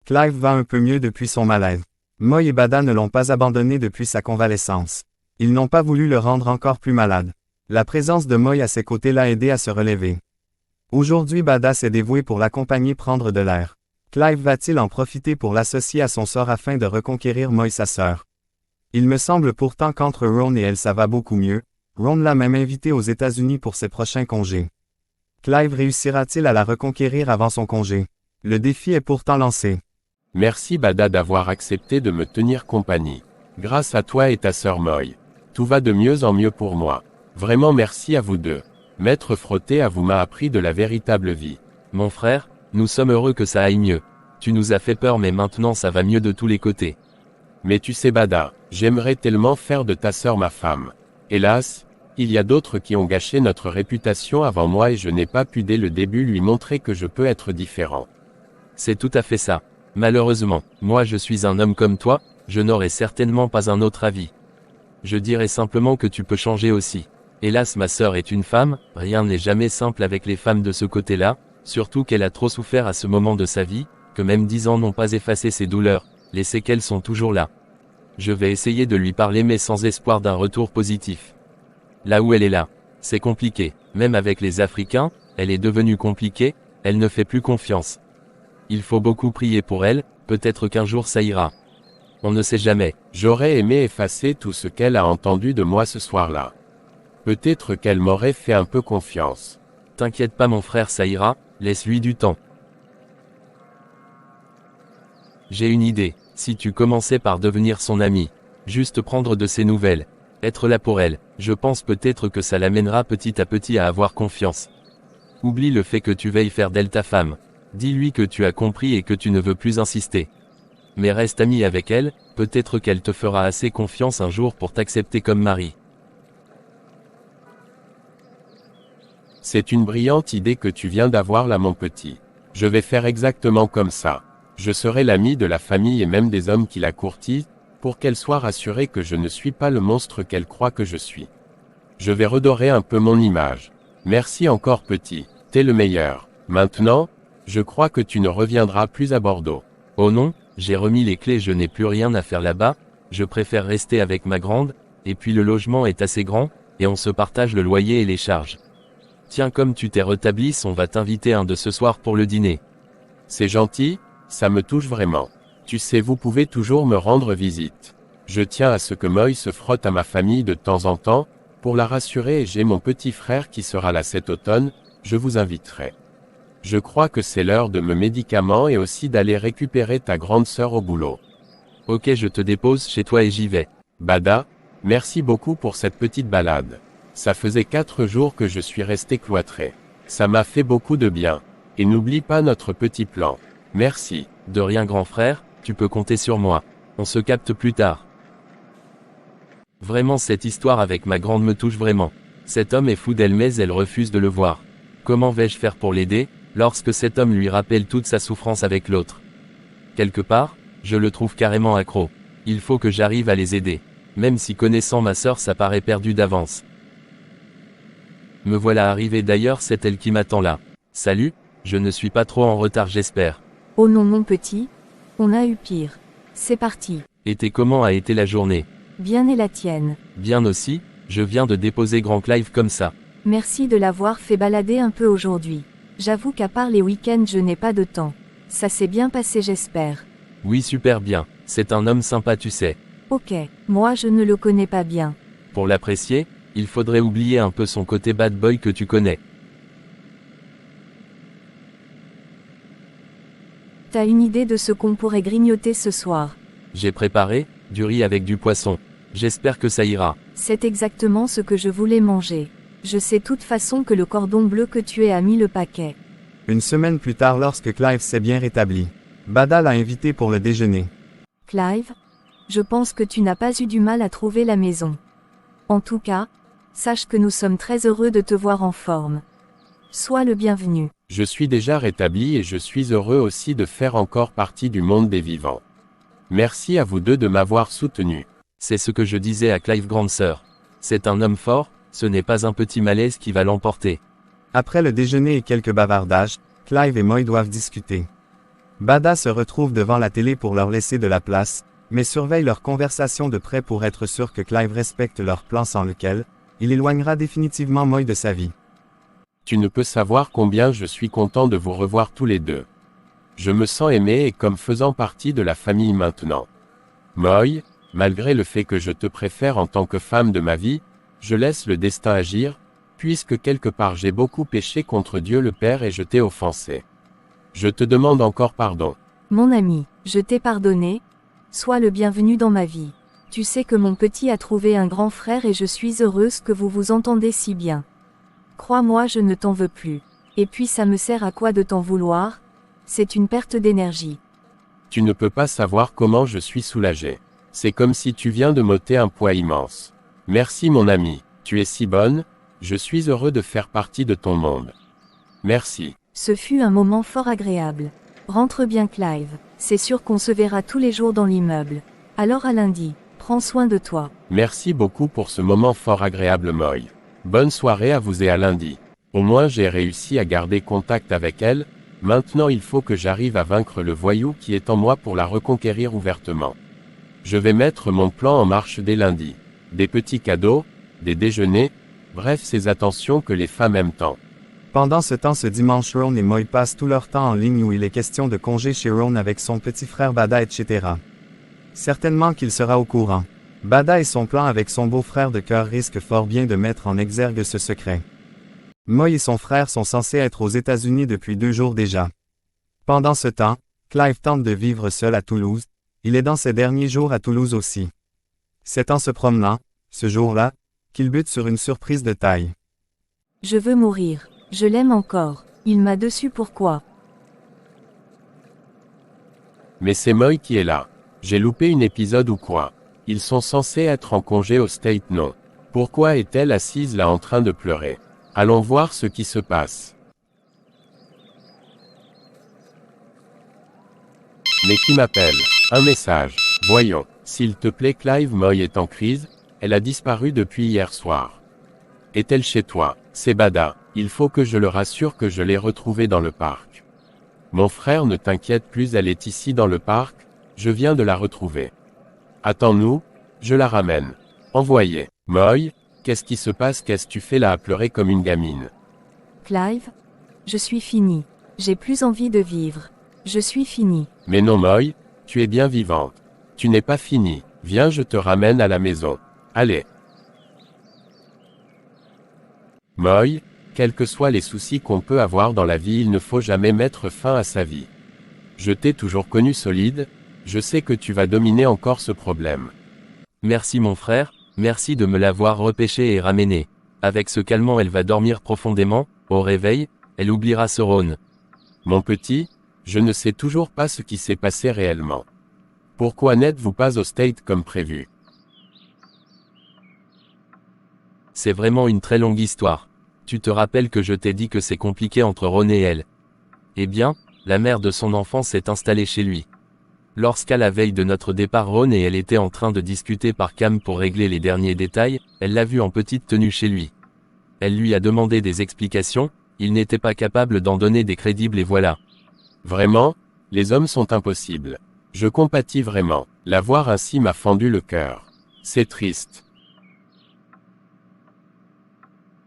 Clive va un peu mieux depuis son malaise. Moy et Bada ne l'ont pas abandonné depuis sa convalescence. Ils n'ont pas voulu le rendre encore plus malade. La présence de Moy à ses côtés l'a aidé à se relever. Aujourd'hui Bada s'est dévoué pour l'accompagner prendre de l'air. Clive va-t-il en profiter pour l'associer à son sort afin de reconquérir Moy sa sœur? Il me semble pourtant qu'entre Ron et elle ça va beaucoup mieux. Ron l'a même invité aux États-Unis pour ses prochains congés. Clive réussira-t-il à la reconquérir avant son congé? Le défi est pourtant lancé. Merci Bada d'avoir accepté de me tenir compagnie. Grâce à toi et ta sœur Moy. Tout va de mieux en mieux pour moi. Vraiment merci à vous deux. Maître Frotté à vous m'a appris de la véritable vie. Mon frère, nous sommes heureux que ça aille mieux. Tu nous as fait peur mais maintenant ça va mieux de tous les côtés. Mais tu sais Bada, j'aimerais tellement faire de ta sœur ma femme. Hélas, il y a d'autres qui ont gâché notre réputation avant moi et je n'ai pas pu dès le début lui montrer que je peux être différent. C'est tout à fait ça. Malheureusement, moi je suis un homme comme toi, je n'aurai certainement pas un autre avis. Je dirais simplement que tu peux changer aussi. Hélas ma sœur est une femme, rien n'est jamais simple avec les femmes de ce côté-là, surtout qu'elle a trop souffert à ce moment de sa vie, que même 10 ans n'ont pas effacé ses douleurs, les séquelles sont toujours là. Je vais essayer de lui parler mais sans espoir d'un retour positif. Là où elle est là, c'est compliqué, même avec les Africains, elle est devenue compliquée, elle ne fait plus confiance. Il faut beaucoup prier pour elle, peut-être qu'un jour ça ira. On ne sait jamais. J'aurais aimé effacer tout ce qu'elle a entendu de moi ce soir-là. Peut-être qu'elle m'aurait fait un peu confiance. T'inquiète pas mon frère ça ira, laisse-lui du temps. J'ai une idée, si tu commençais par devenir son ami, juste prendre de ses nouvelles, être là pour elle, je pense peut-être que ça l'amènera petit à petit à avoir confiance. Oublie le fait que tu veuilles faire d'elle ta femme. Dis-lui que tu as compris et que tu ne veux plus insister. Mais reste ami avec elle, peut-être qu'elle te fera assez confiance un jour pour t'accepter comme mari. C'est une brillante idée que tu viens d'avoir là mon petit. Je vais faire exactement comme ça. Je serai l'ami de la famille et même des hommes qui la courtisent, pour qu'elle soit rassurée que je ne suis pas le monstre qu'elle croit que je suis. Je vais redorer un peu mon image. Merci encore petit, t'es le meilleur. Maintenant, je crois que tu ne reviendras plus à Bordeaux. Oh non, j'ai remis les clés, je n'ai plus rien à faire là-bas, je préfère rester avec ma grande, et puis le logement est assez grand, et on se partage le loyer et les charges. Tiens comme tu t'es rétabli, on va t'inviter un de ce soir pour le dîner. C'est gentil, ça me touche vraiment. Tu sais vous pouvez toujours me rendre visite. Je tiens à ce que Moy se frotte à ma famille de temps en temps, pour la rassurer et j'ai mon petit frère qui sera là cet automne, je vous inviterai. Je crois que c'est l'heure de me médicaments et aussi d'aller récupérer ta grande sœur au boulot. Ok je te dépose chez toi et j'y vais. Bada, merci beaucoup pour cette petite balade. Ça faisait 4 jours que je suis resté cloîtré. Ça m'a fait beaucoup de bien. Et n'oublie pas notre petit plan. Merci. De rien grand frère, tu peux compter sur moi. On se capte plus tard. Vraiment cette histoire avec ma grande me touche vraiment. Cet homme est fou d'elle mais elle refuse de le voir. Comment vais-je faire pour l'aider, lorsque cet homme lui rappelle toute sa souffrance avec l'autre? Quelque part, je le trouve carrément accro. Il faut que j'arrive à les aider. Même si connaissant ma sœur ça paraît perdu d'avance. Me voilà arrivé d'ailleurs c'est elle qui m'attend là. Salut, je ne suis pas trop en retard j'espère. Oh non mon petit, on a eu pire. C'est parti. Et comment a été la journée? Bien et la tienne. Bien aussi, je viens de déposer Grand Clive comme ça. Merci de l'avoir fait balader un peu aujourd'hui. J'avoue qu'à part les week-ends je n'ai pas de temps. Ça s'est bien passé j'espère. Oui super bien, c'est un homme sympa tu sais. Ok, moi je ne le connais pas bien. Pour l'apprécier, il faudrait oublier un peu son côté bad boy que tu connais. T'as une idée de ce qu'on pourrait grignoter ce soir? J'ai préparé, du riz avec du poisson. J'espère que ça ira. C'est exactement ce que je voulais manger. Je sais de toute façon que le cordon bleu que tu as mis le paquet. Une semaine plus tard lorsque Clive s'est bien rétabli, Bada l'a invité pour le déjeuner. Clive? Je pense que tu n'as pas eu du mal à trouver la maison. En tout cas, sache que nous sommes très heureux de te voir en forme. Sois le bienvenu. Je suis déjà rétabli et je suis heureux aussi de faire encore partie du monde des vivants. Merci à vous deux de m'avoir soutenu. C'est ce que je disais à Clive grande sœur. C'est un homme fort, ce n'est pas un petit malaise qui va l'emporter. Après le déjeuner et quelques bavardages, Clive et Moy doivent discuter. Bada se retrouve devant la télé pour leur laisser de la place, mais surveille leur conversation de près pour être sûr que Clive respecte leur plan sans lequel, il éloignera définitivement Moy de sa vie. Tu ne peux savoir combien je suis content de vous revoir tous les deux. Je me sens aimé et comme faisant partie de la famille maintenant. Moy, malgré le fait que je te préfère en tant que femme de ma vie, je laisse le destin agir, puisque quelque part j'ai beaucoup péché contre Dieu le Père et je t'ai offensé. Je te demande encore pardon. Mon ami, je t'ai pardonné. Sois le bienvenu dans ma vie. Tu sais que mon petit a trouvé un grand frère et je suis heureuse que vous vous entendez si bien. Crois-moi, je ne t'en veux plus. Et puis ça me sert à quoi de t'en vouloir? C'est une perte d'énergie. Tu ne peux pas savoir comment je suis soulagé. C'est comme si tu viens de m'ôter un poids immense. Merci mon ami, tu es si bonne, je suis heureux de faire partie de ton monde. Merci. Ce fut un moment fort agréable. Rentre bien Clive, c'est sûr qu'on se verra tous les jours dans l'immeuble. Alors à lundi, prends soin de toi. Merci beaucoup pour ce moment fort agréable Moy. Bonne soirée à vous et à lundi. Au moins j'ai réussi à garder contact avec elle, maintenant il faut que j'arrive à vaincre le voyou qui est en moi pour la reconquérir ouvertement. Je vais mettre mon plan en marche dès lundi. Des petits cadeaux, des déjeuners, bref ces attentions que les femmes aiment tant. Pendant ce temps, ce dimanche, Ron et Moy passent tout leur temps en ligne où il est question de congé chez Ron avec son petit frère Bada, etc. Certainement qu'il sera au courant. Bada et son plan avec son beau-frère de cœur risquent fort bien de mettre en exergue ce secret. Moy et son frère sont censés être aux États-Unis depuis 2 jours déjà. Pendant ce temps, Clive tente de vivre seul à Toulouse, il est dans ses derniers jours à Toulouse aussi. C'est en se promenant, ce jour-là, qu'il bute sur une surprise de taille. Je veux mourir. Je l'aime encore. Il m'a dessus pourquoi? Mais c'est Moy qui est là. J'ai loupé un épisode ou quoi? Ils sont censés être en congé au State non. Pourquoi est-elle assise là en train de pleurer? Allons voir ce qui se passe. Mais qui m'appelle? Un message. Voyons. S'il te plaît Clive, Moy est en crise, elle a disparu depuis hier soir. Est-elle chez toi? C'est Bada. Il faut que je le rassure que je l'ai retrouvée dans le parc. Mon frère, ne t'inquiète plus, elle est ici dans le parc, je viens de la retrouver. Attends-nous, je la ramène. Envoyé. Moy, qu'est-ce qui se passe? Qu'est-ce que tu fais là à pleurer comme une gamine? Clive? Je suis fini. J'ai plus envie de vivre. Je suis fini. Mais non Moy, tu es bien vivante. Tu n'es pas fini. Viens, je te ramène à la maison. Allez. Moy, quels que soient les soucis qu'on peut avoir dans la vie, il ne faut jamais mettre fin à sa vie. Je t'ai toujours connu solide, je sais que tu vas dominer encore ce problème. Merci mon frère, merci de me l'avoir repêché et ramené. Avec ce calmant elle va dormir profondément, au réveil, elle oubliera ce Ron. Mon petit, je ne sais toujours pas ce qui s'est passé réellement. Pourquoi n'êtes-vous pas au State comme prévu? C'est vraiment une très longue histoire. Tu te rappelles que je t'ai dit que c'est compliqué entre Ron et elle. Eh bien, la mère de son enfant s'est installée chez lui. Lorsqu'à la veille de notre départ Ron et elle étaient en train de discuter par cam pour régler les derniers détails, elle l'a vu en petite tenue chez lui. Elle lui a demandé des explications, il n'était pas capable d'en donner des crédibles et voilà. Vraiment, les hommes sont impossibles. Je compatis vraiment. La voir ainsi m'a fendu le cœur. C'est triste.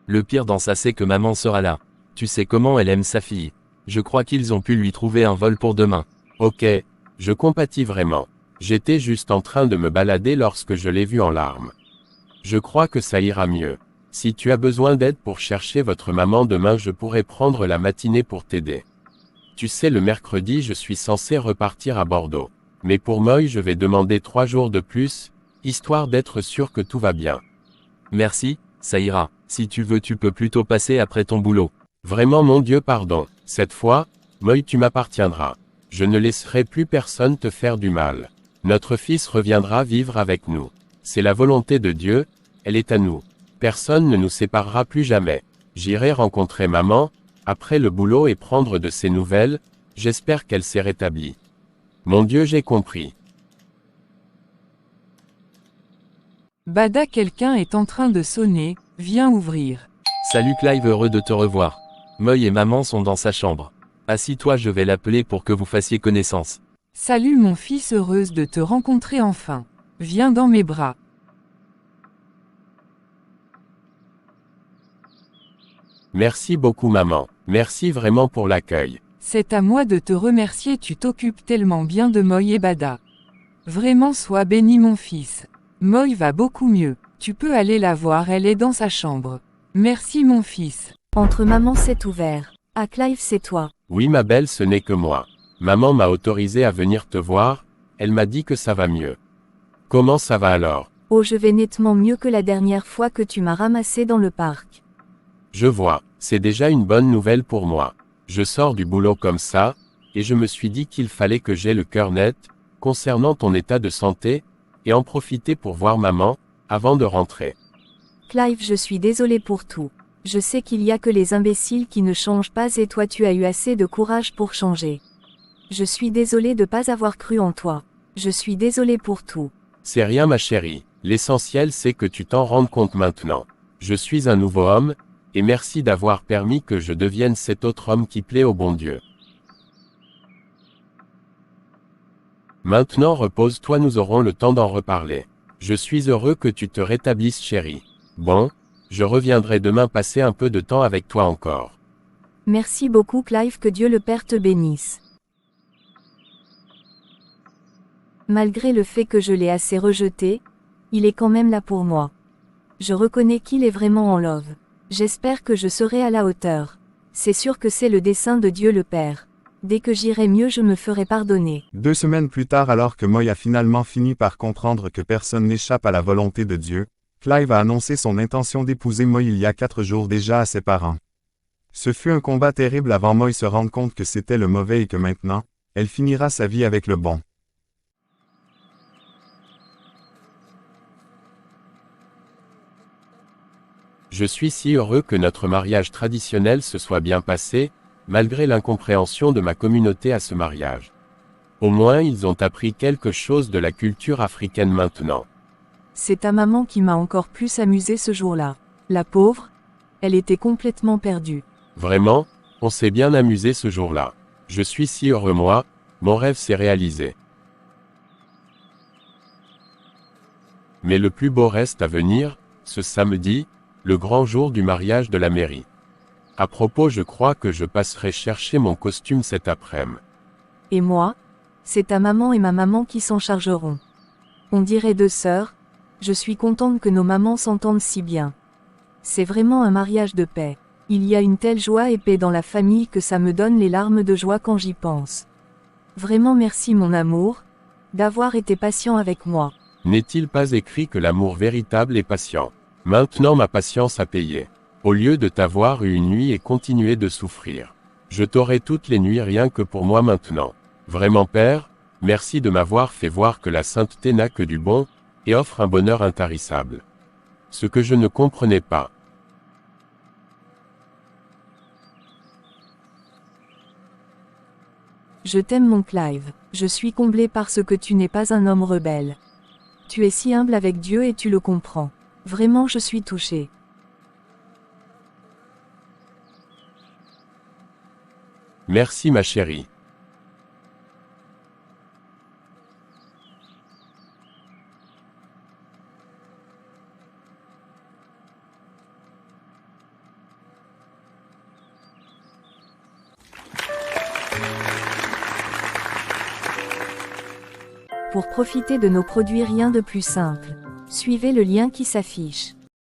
Le pire dans ça c'est que maman sera là. Tu sais comment elle aime sa fille. Je crois qu'ils ont pu lui trouver un vol pour demain. Ok, je compatis vraiment. J'étais juste en train de me balader lorsque je l'ai vue en larmes. Je crois que ça ira mieux. Si tu as besoin d'aide pour chercher votre maman demain, je pourrai prendre la matinée pour t'aider. Tu sais, le mercredi je suis censé repartir à Bordeaux. Mais pour Moy je vais demander 3 jours de plus, histoire d'être sûr que tout va bien. Merci, ça ira. Si tu veux tu peux plutôt passer après ton boulot. Vraiment mon Dieu pardon. Cette fois, Moy tu m'appartiendras. Je ne laisserai plus personne te faire du mal. Notre fils reviendra vivre avec nous. C'est la volonté de Dieu, elle est à nous. Personne ne nous séparera plus jamais. J'irai rencontrer maman, après le boulot et prendre de ses nouvelles, j'espère qu'elle s'est rétablie. Mon Dieu j'ai compris. Bada, quelqu'un est en train de sonner, viens ouvrir. Salut Clive, heureux de te revoir. Moy et maman sont dans sa chambre. Assis-toi, je vais l'appeler pour que vous fassiez connaissance. Salut mon fils, heureuse de te rencontrer enfin. Viens dans mes bras. Merci beaucoup maman. Merci vraiment pour l'accueil. C'est à moi de te remercier, tu t'occupes tellement bien de Moy et Bada. Vraiment sois béni mon fils. Moy va beaucoup mieux. Tu peux aller la voir, elle est dans sa chambre. Merci mon fils. Entre maman c'est ouvert. Ah Clive c'est toi. Oui ma belle, ce n'est que moi. Maman m'a autorisé à venir te voir, elle m'a dit que ça va mieux. Comment ça va alors? Oh je vais nettement mieux que la dernière fois que tu m'as ramassé dans le parc. Je vois, c'est déjà une bonne nouvelle pour moi. Je sors du boulot comme ça, et je me suis dit qu'il fallait que j'aie le cœur net, concernant ton état de santé, et en profiter pour voir maman, avant de rentrer. Clive, je suis désolé pour tout. Je sais qu'il y a que les imbéciles qui ne changent pas et toi tu as eu assez de courage pour changer. Je suis désolé de pas avoir cru en toi. Je suis désolé pour tout. C'est rien ma chérie, l'essentiel c'est que tu t'en rendes compte maintenant. Je suis un nouveau homme, et merci d'avoir permis que je devienne cet autre homme qui plaît au bon Dieu. Maintenant repose-toi, nous aurons le temps d'en reparler. Je suis heureux que tu te rétablisses chérie. Bon, je reviendrai demain passer un peu de temps avec toi encore. Merci beaucoup Clive, que Dieu le Père te bénisse. Malgré le fait que je l'ai assez rejeté, il est quand même là pour moi. Je reconnais qu'il est vraiment en love. J'espère que je serai à la hauteur. C'est sûr que c'est le dessein de Dieu le Père. Dès que j'irai mieux, je me ferai pardonner. 2 semaines plus tard, alors que Moy a finalement fini par comprendre que personne n'échappe à la volonté de Dieu, Clive a annoncé son intention d'épouser Moy il y a 4 jours déjà à ses parents. Ce fut un combat terrible avant Moy se rende compte que c'était le mauvais et que maintenant, elle finira sa vie avec le bon. Je suis si heureux que notre mariage traditionnel se soit bien passé, malgré l'incompréhension de ma communauté à ce mariage. Au moins ils ont appris quelque chose de la culture africaine maintenant. C'est ta maman qui m'a encore plus amusé ce jour-là. La pauvre, elle était complètement perdue. Vraiment, on s'est bien amusé ce jour-là. Je suis si heureux moi, mon rêve s'est réalisé. Mais le plus beau reste à venir, ce samedi, le grand jour du mariage de la mairie. À propos, je crois que je passerai chercher mon costume cet après-midi. Et moi? C'est ta maman et ma maman qui s'en chargeront. On dirait 2 sœurs. Je suis contente que nos mamans s'entendent si bien. C'est vraiment un mariage de paix. Il y a une telle joie et paix dans la famille que ça me donne les larmes de joie quand j'y pense. Vraiment merci mon amour, d'avoir été patient avec moi. N'est-il pas écrit que l'amour véritable est patient? Maintenant ma patience a payé. Au lieu de t'avoir eu une nuit et continuer de souffrir. Je t'aurai toutes les nuits rien que pour moi maintenant. Vraiment Père, merci de m'avoir fait voir que la sainteté n'a que du bon, et offre un bonheur intarissable. Ce que je ne comprenais pas. Je t'aime mon Clive, je suis comblée parce que tu n'es pas un homme rebelle. Tu es si humble avec Dieu et tu le comprends. Vraiment je suis touchée. Merci ma chérie. Pour profiter de nos produits, rien de plus simple. Suivez le lien qui s'affiche.